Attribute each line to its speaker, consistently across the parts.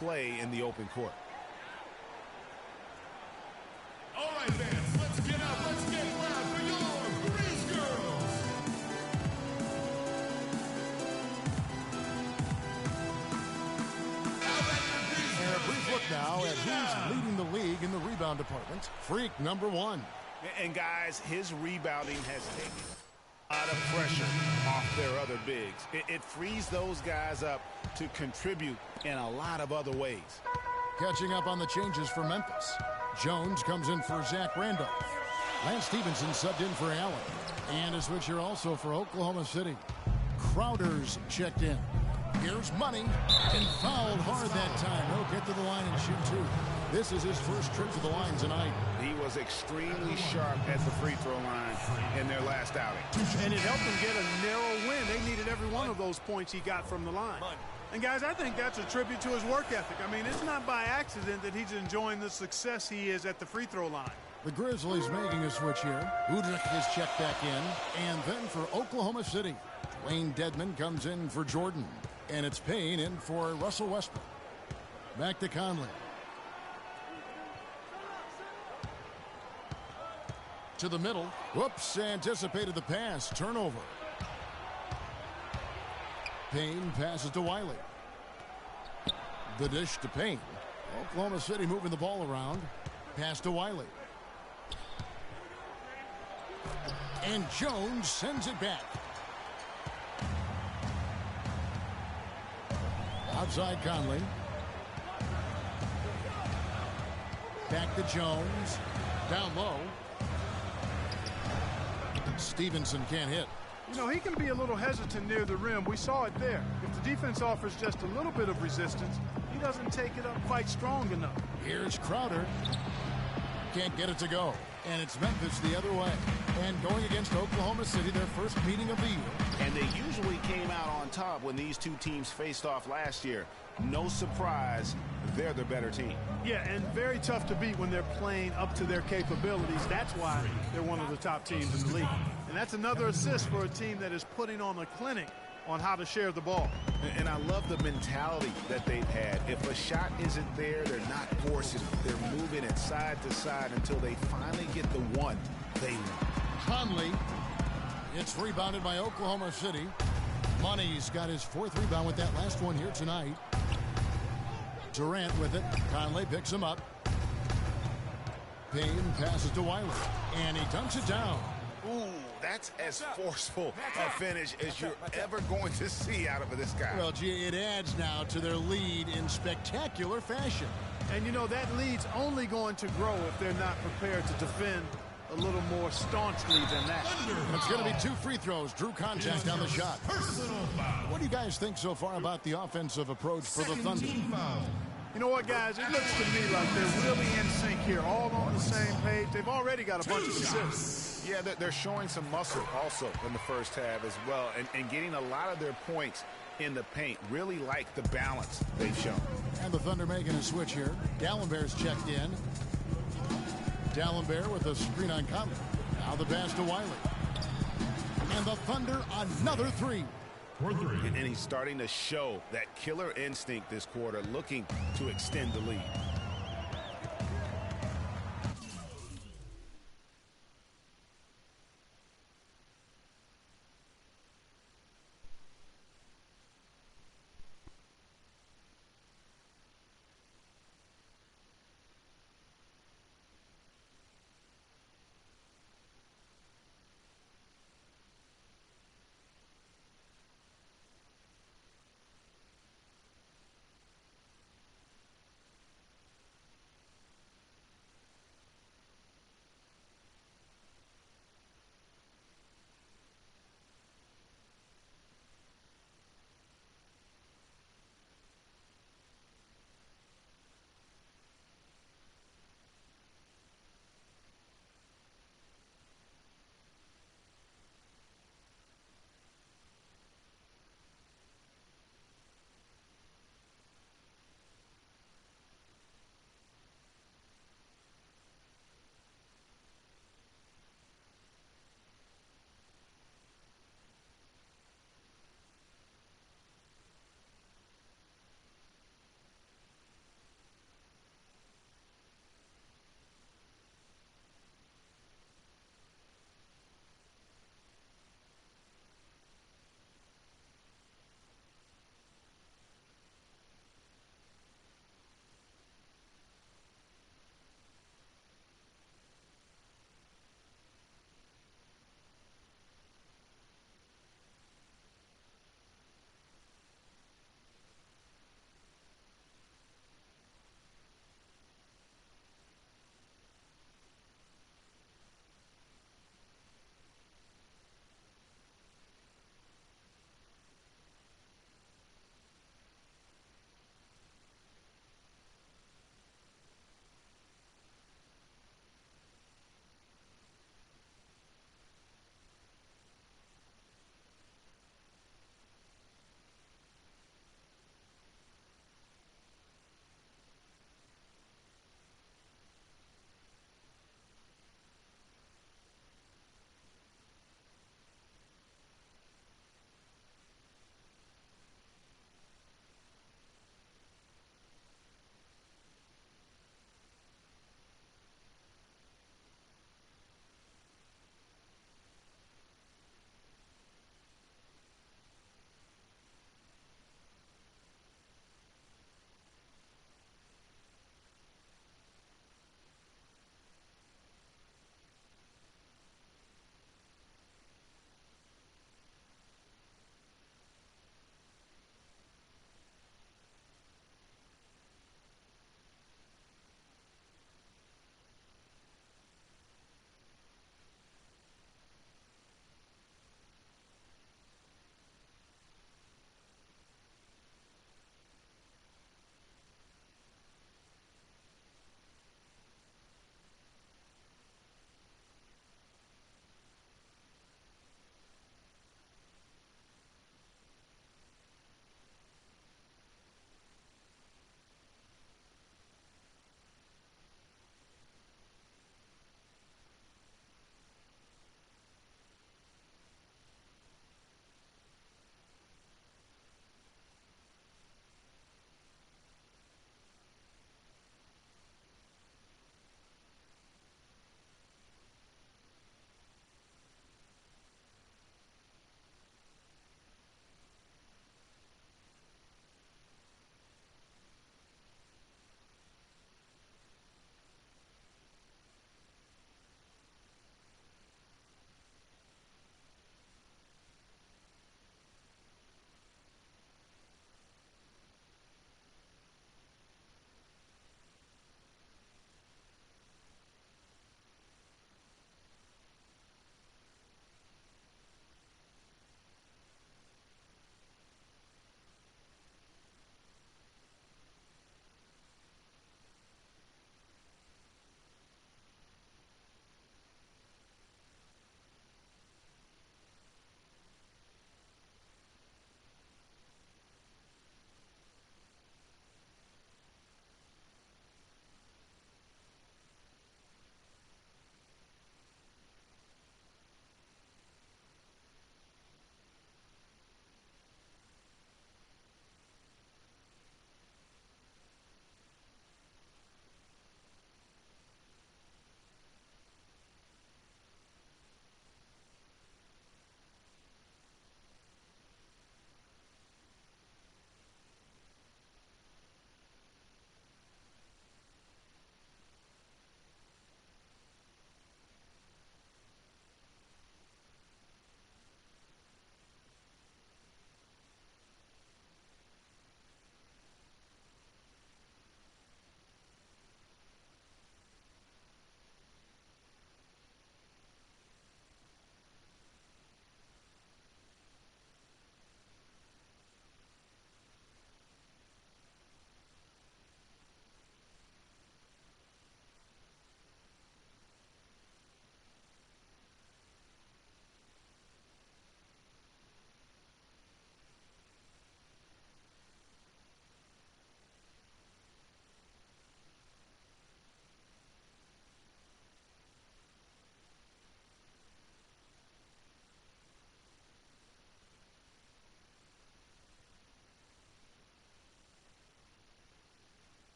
Speaker 1: play in the open court.
Speaker 2: All right, fans, let's get up. Let's get loud for your Breeze Girls.
Speaker 3: And a brief look now at who's leading the league in the rebound department. Freak number 1.
Speaker 1: And guys, his rebounding has taken a lot of pressure off their other bigs. It frees those guys up to contribute in a lot of other ways.
Speaker 3: Catching up on the changes for Memphis. Jones comes in for Zach Randolph. Lance Stevenson subbed in for Allen. And a switch here also for Oklahoma City. Crowder's checked in. Here's Money, and fouled hard that time. He'll get to the line and shoot 2. This is his first trip to the line tonight.
Speaker 1: He was extremely sharp at the free throw line in their last outing.
Speaker 4: And it helped them get a narrow win. They needed every one of those points he got from the line. And, guys, I think that's a tribute to his work ethic. I mean, it's not by accident that he's enjoying the success he is at the free throw line.
Speaker 3: The Grizzlies making a switch here. Udrich is checked back in. And then for Oklahoma City, Wayne Dedman comes in for Jordan. And it's Payne in for Russell Westbrook. Back to Conley. To the middle. Whoops, anticipated the pass. Turnover. Payne passes to Wiley. The dish to Payne. Oklahoma City moving the ball around. Pass to Wiley. And Jones sends it back. Outside Conley. Back to Jones. Down low. Stevenson can't hit.
Speaker 4: You know, he can be a little hesitant near the rim. We saw it there. If the defense offers just a little bit of resistance, he doesn't take it up quite strong enough.
Speaker 3: Here's Crowder. Can't get it to go. And it's Memphis the other way. And going against Oklahoma City, their first meeting of the year.
Speaker 1: And they usually came out on top when these two teams faced off last year. No surprise, they're the better team.
Speaker 4: Yeah, and very tough to beat when they're playing up to their capabilities. That's why they're one of the top teams in the league. And that's another assist for a team that is putting on a clinic on how to share the ball.
Speaker 1: And I love the mentality that they've had. If a shot isn't there, they're not forcing it. They're moving it side to side until they finally get the one they want.
Speaker 3: Conley. It's rebounded by Oklahoma City. Money's got his 4th rebound with that last one here tonight. Durant with it. Conley picks him up. Payne passes to Wiley. And he dunks it down.
Speaker 1: Ooh, that's as forceful a finish as you're ever going to see out of this guy.
Speaker 3: Well, gee, it adds now to their lead in spectacular fashion.
Speaker 4: And, you know, that lead's only going to grow if they're not prepared to defend a little more staunchly than that.
Speaker 3: It's going to be 2 free throws. Drew contact on the shot. What do you guys think so far about the offensive approach for the Thunder?
Speaker 4: You know what, guys? It looks to me like they're really in sync here, all on the same page. They've already got a bunch of assists.
Speaker 1: Yeah, they're showing some muscle also in the first half as well, and getting a lot of their points in the paint. Really like the balance they've shown.
Speaker 3: And the Thunder making a switch here. Dallenberg's checked in. Dallenberg with a screen on Conley. Now the pass to Wiley. And the Thunder another 3.
Speaker 1: And he's starting to show that killer instinct this quarter, looking to extend the lead.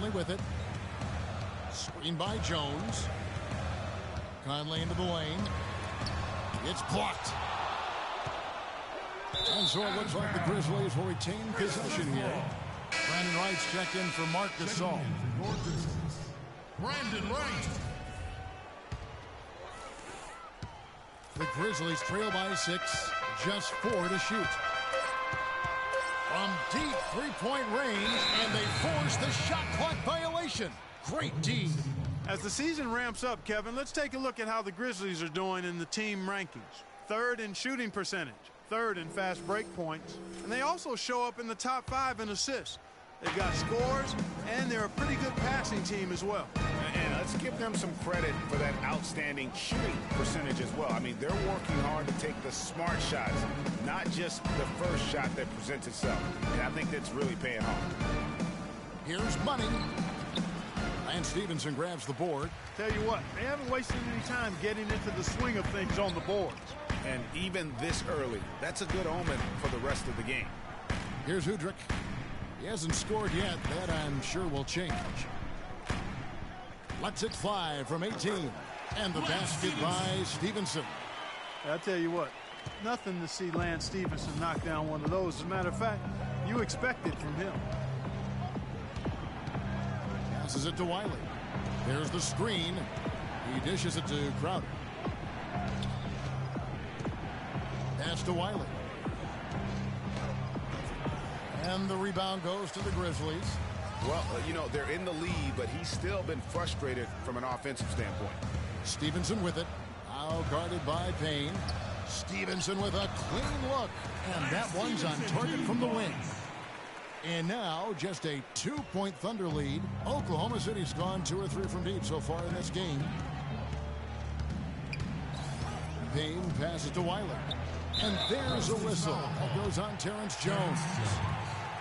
Speaker 3: Conley with it. Screen by Jones. Conley into the lane. It's blocked. And so it looks like the Grizzlies will retain possession here. Brandon Wright's checked in for Mark Gasol.
Speaker 2: Brandon Wright.
Speaker 3: The Grizzlies trail by 6, just 4 to shoot. From deep three-point range, and they force the shot clock violation. Great D.
Speaker 4: As the season ramps up, Kevin, let's take a look at how the Grizzlies are doing in the team rankings. 3rd in shooting percentage, 3rd in fast break points, and they also show up in the top 5 in assists. They've got scores, and they're a pretty good passing team as well.
Speaker 1: And let's give them some credit for that outstanding shooting percentage as well. I mean, they're working hard to take the smart shots, not just the first shot that presents itself. And I think that's really paying off.
Speaker 3: Here's Money. Lance Stevenson grabs the board.
Speaker 4: Tell you what, they haven't wasted any time getting into the swing of things on the boards.
Speaker 1: And even this early, that's a good omen for the rest of the game.
Speaker 3: Here's Udrich. He hasn't scored yet. That, I'm sure, will change. Lets it fly from 18. And the basket by Stevenson.
Speaker 4: I'll tell you what, nothing to see Lance Stevenson knock down one of those. As a matter of fact, you expect it from him.
Speaker 3: Passes it to Wiley. There's the screen. He dishes it to Crowder. Pass to Wiley. And the rebound goes to the Grizzlies.
Speaker 1: Well, you know, they're in the lead, but he's still been frustrated from an offensive standpoint.
Speaker 3: Stevenson with it. Now guarded by Payne. Stevenson with a clean look. And that one's on target from the wing. And now just a 2-point Thunder lead. Oklahoma City's gone 2 or 3 from deep so far in this game. Payne passes to Wiley. And there's a whistle. That goes on Terrence Jones.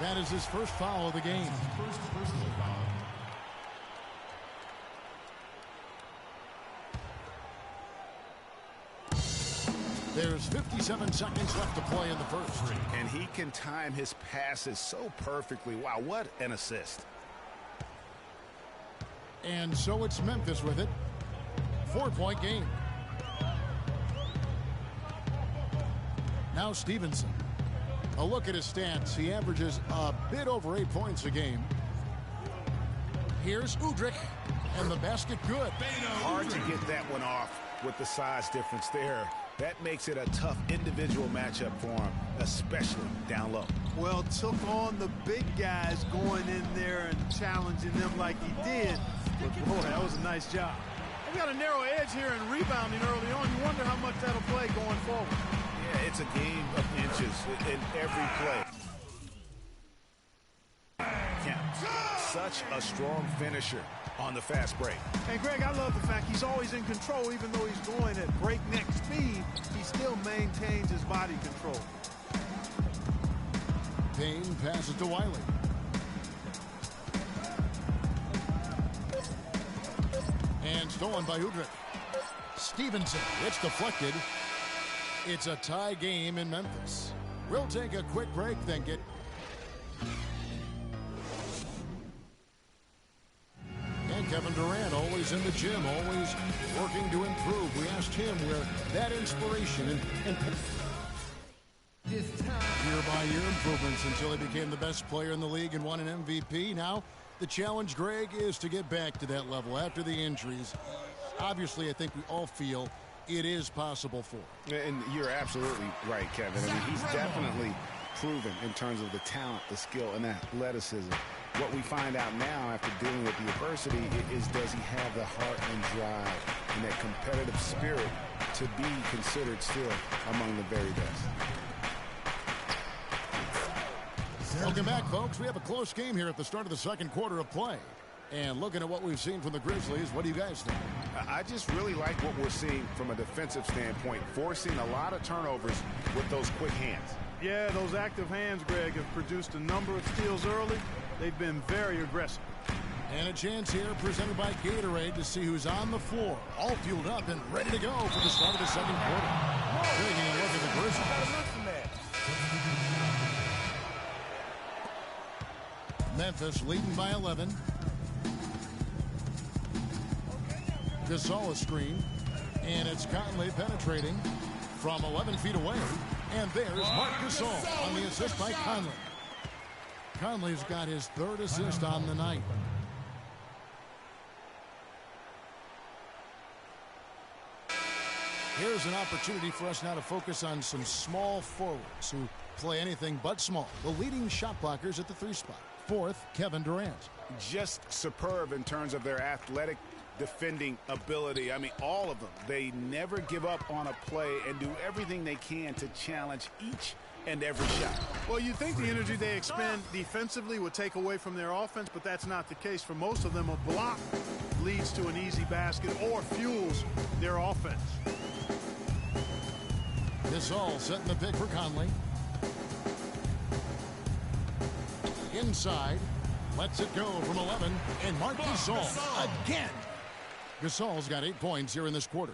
Speaker 3: That is his first foul of the game.
Speaker 2: First personal foul.
Speaker 3: There's 57 seconds left to play in the first.
Speaker 1: And he can time his passes so perfectly. Wow, what an assist.
Speaker 3: And so it's Memphis with it. 4-point game. Now Stevenson. A look at his stats. He averages a bit over 8 points a game. Here's Udrich. And the basket good.
Speaker 1: Hard to get that one off with the size difference there. That makes it a tough individual matchup for him, especially down low.
Speaker 4: Well, took on the big guys going in there and challenging them like he did. But boy, that was a nice job. They've got a narrow edge here in rebounding early on. You wonder how much that'll play going forward.
Speaker 1: Yeah, it's a game of inches in every play. Such a strong finisher on the fast break.
Speaker 4: And Greg, I love the fact he's always in control. Even though he's going at breakneck speed, he still maintains his body control.
Speaker 3: Payne passes to Wiley. And stolen by Udrich. Stevenson. It's deflected. It's a tie game in Memphis. We'll take a quick break, then get... And Kevin Durant, always in the gym, always working to improve. We asked him where that inspiration and year-by-year improvements until he became the best player in the league and won an MVP. Now, the challenge, Greg, is to get back to that level after the injuries. Obviously, I think we all feel it is possible for him.
Speaker 1: And you're absolutely right, Kevin. I mean, he's definitely proven in terms of the talent, the skill, and athleticism. What we find out now after dealing with the adversity is, does he have the heart and drive and that competitive spirit to be considered still among the very best?
Speaker 3: Welcome back, folks. We have a close game here at the start of the second quarter of play. And looking at what we've seen from the Grizzlies, what do you guys think?
Speaker 1: I just really like what we're seeing from a defensive standpoint, forcing a lot of turnovers with those quick hands.
Speaker 4: Yeah, those active hands, Greg, have produced a number of steals early. They've been very aggressive.
Speaker 3: And a chance here presented by Gatorade to see who's on the floor. All fueled up and ready to go for the start of the second quarter. Taking a look at the Grizzlies. Memphis leading by 11. Gasol a screen. And it's Conley penetrating from 11 feet away. And there's Marc Gasol on the assist by Conley. Conley's got his third assist on the night. Here's an opportunity for us now to focus on some small forwards who play anything but small. The leading shot blockers at the 3 spot. Fourth, Kevin Durant.
Speaker 1: Just superb in terms of their athletic defending ability. I mean, all of them. They never give up on a play and do everything they can to challenge each and every shot.
Speaker 4: Well, you'd think the energy they expend defensively would take away from their offense, but that's not the case. For most of them, a block leads to an easy basket or fuels their offense.
Speaker 3: Gasol setting the pick for Conley. Inside. Lets it go from 11. And Marc Gasol again. Gasol's got 8 points here in this quarter.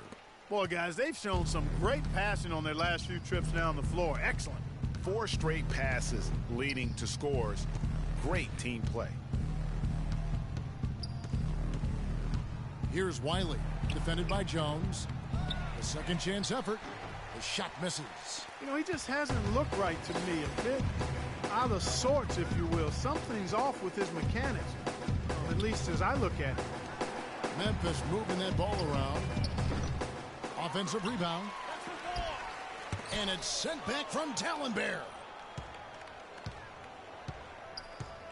Speaker 4: Boy, guys, they've shown some great passing on their last few trips down the floor. Excellent.
Speaker 1: 4 straight passes leading to scores. Great team play.
Speaker 3: Here's Wiley, defended by Jones. A second chance effort. The shot misses.
Speaker 4: You know, he just hasn't looked right to me. A bit out of sorts, if you will. Something's off with his mechanics, at least as I look at it.
Speaker 3: Memphis moving that ball around. Offensive rebound. And it's sent back from Talonbear.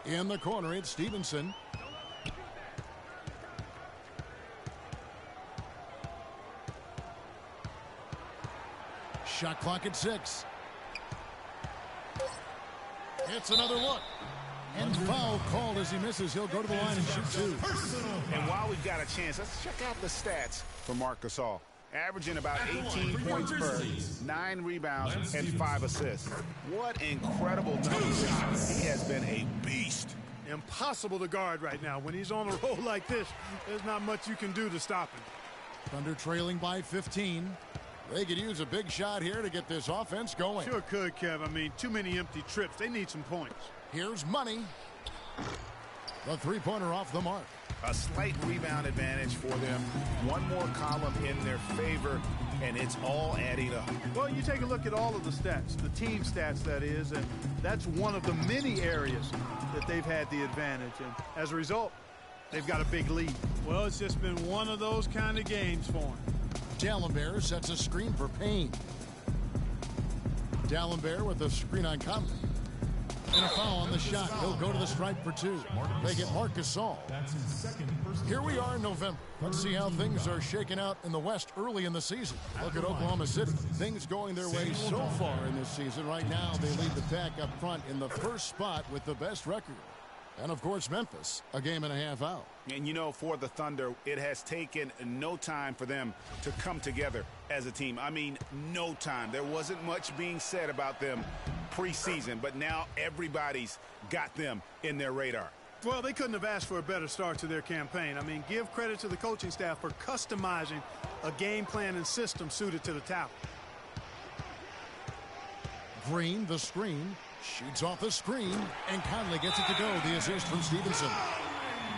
Speaker 3: In the corner, it's Stevenson. Shot clock at 6. It's another look. And foul called as he misses. He'll go to the line and shoot 2.
Speaker 1: And while we've got a chance, let's check out the stats for Marc Gasol. Averaging about 18 points per, 9 rebounds, and 5 assists. What incredible numbers. He has been a beast.
Speaker 4: Impossible to guard right now. When he's on a roll like this, there's not much you can do to stop him.
Speaker 3: Thunder trailing by 15. They could use a big shot here to get this offense going.
Speaker 4: Sure could, Kev. I mean, too many empty trips. They need some points.
Speaker 3: Here's Money. The three-pointer off the mark.
Speaker 1: A slight rebound advantage for them. One more column in their favor, and it's all adding up.
Speaker 4: Well, you take a look at all of the stats, the team stats, that is, and that's one of the many areas that they've had the advantage. And as a result, they've got a big lead. Well, it's just been one of those kind of games for them.
Speaker 3: Dallenberg sets a screen for Payne. Dallenberg with a screen on Conley. And a foul on the shot. He'll go to the stripe for 2. They get Marc Gasol. Here we are in November. Let's see how things are shaking out in the West early in the season. Look at Oklahoma City. Things going their way so far in this season. Right now, they lead the pack up front in the first spot with the best record. And, of course, Memphis, a game and a half out.
Speaker 1: And, you know, for the Thunder, it has taken no time for them to come together as a team. I mean, no time. There wasn't much being said about them preseason, but now everybody's got them in their radar.
Speaker 4: Well, they couldn't have asked for a better start to their campaign. I mean, give credit to the coaching staff for customizing a game plan and system suited to the talent.
Speaker 3: Green, the screen. Shoots off the screen, and Conley gets it to go. The assist from Stevenson.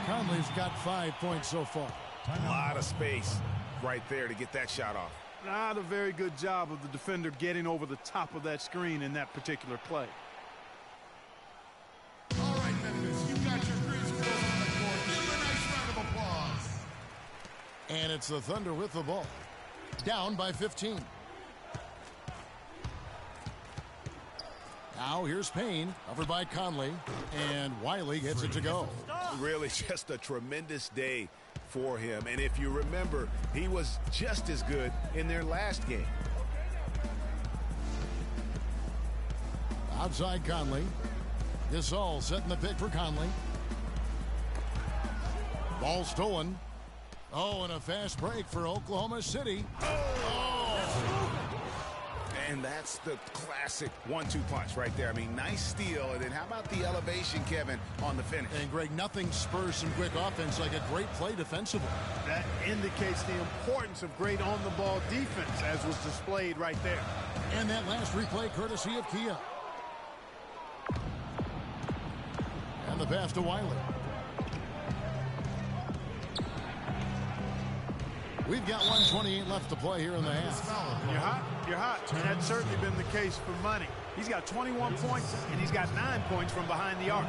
Speaker 3: Conley's got 5 points so far.
Speaker 1: A lot of space right there to get that shot off.
Speaker 4: Not a very good job of the defender getting over the top of that screen in that particular play.
Speaker 2: All right, Memphis, you got your Grease girls on the court. Give them a nice round of applause.
Speaker 3: And it's the Thunder with the ball. Down by 15. Now here's Payne, covered by Conley, and Wiley gets it to go.
Speaker 1: Really just a tremendous day for him. And if you remember, he was just as good in their last game.
Speaker 3: Outside Conley. Gasol setting the pick for Conley. Ball stolen. Oh, and a fast break for Oklahoma City. Oh!
Speaker 1: And that's the classic 1-2 punch right there. I mean, nice steal. And then how about the elevation, Kevin, on the finish?
Speaker 3: And, Greg, nothing spurs some quick offense like a great play defensively.
Speaker 4: That indicates the importance of great on-the-ball defense, as was displayed right there.
Speaker 3: And that last replay courtesy of Kia. And the pass to Wiley. We've got 1:28 left to play here in the half.
Speaker 4: You're hot, you're hot. And that's certainly been the case for Money. He's got 21 points, and he's got 9 points from behind the arc.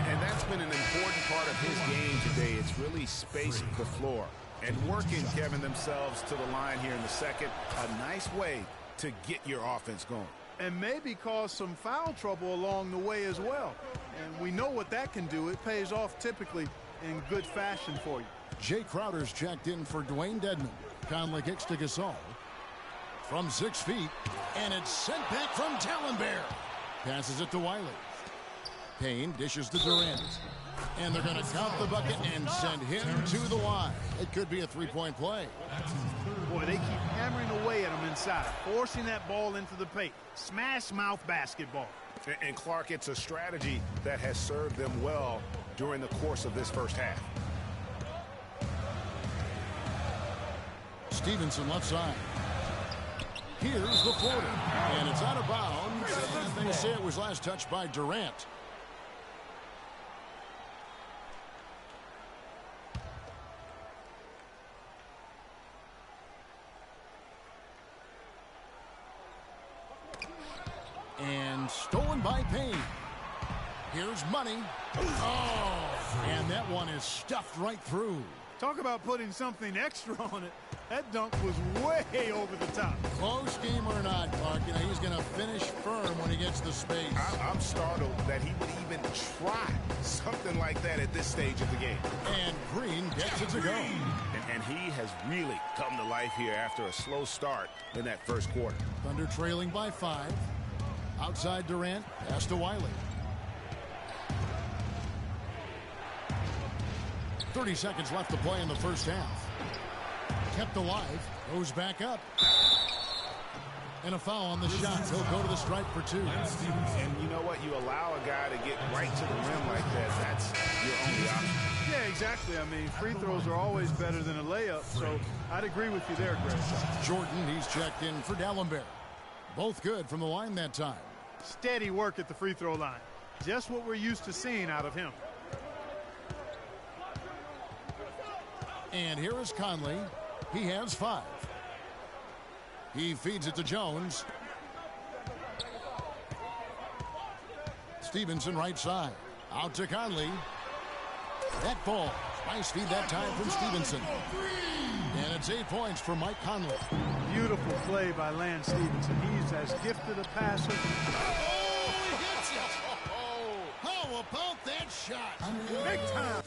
Speaker 1: And that's been an important part of his game today. It's really spacing the floor and working, Kevin, themselves to the line here in the second. A nice way to get your offense going.
Speaker 4: And maybe cause some foul trouble along the way as well. And we know what that can do. It pays off typically in good fashion for you.
Speaker 3: Jay Crowder's checked in for Dwayne Dedmon. Conley kicks to Gasol. From 6 feet, and it's sent back from Tallenbear. Passes it to Wiley. Payne dishes to Durant. And they're going to count the bucket and send him to the line. It could be a three-point play.
Speaker 4: Boy, they keep hammering away at him inside, forcing that ball into the paint. Smash mouth basketball.
Speaker 1: And Clark, it's a strategy that has served them well during the course of this first half.
Speaker 3: Stevenson left side. Here's the floater. And it's out of bounds. And they say it was last touched by Durant. And stolen by Payne. Here's Money. Oh, and that one is stuffed right through.
Speaker 4: Talk about putting something extra on it. That dunk was way over the top.
Speaker 3: Close game or not, Clark, you know, he's going to finish firm when he gets the space.
Speaker 1: I'm startled that he would even try something like that at this stage of the game.
Speaker 3: And Green gets it to go.
Speaker 1: And he has really come to life here after a slow start in that first quarter.
Speaker 3: Thunder trailing by 5. Outside Durant, pass to Wiley. 30 seconds left to play in the first half. Kept alive, goes back up. And a foul on the shot. He'll go to the stripe for 2.
Speaker 1: And you know what? You allow a guy to get right to the rim like that. That's your only option.
Speaker 4: Yeah, exactly. I mean, free throws are always better than a layup, so I'd agree with you there, Greg.
Speaker 3: Jordan, he's checked in for Dallenberg. Both good from the line that time.
Speaker 4: Steady work at the free throw line. Just what we're used to seeing out of him.
Speaker 3: And here is Conley. He has 5. He feeds it to Jones. Stevenson right side. Out to Conley. That ball. Nice feed that time from Stevenson. And it's 8 points for Mike Conley.
Speaker 4: Beautiful play by Lance Stevenson. He's as gifted a passer.
Speaker 3: Oh, he hits it. Oh, how about that shot?
Speaker 4: Big time.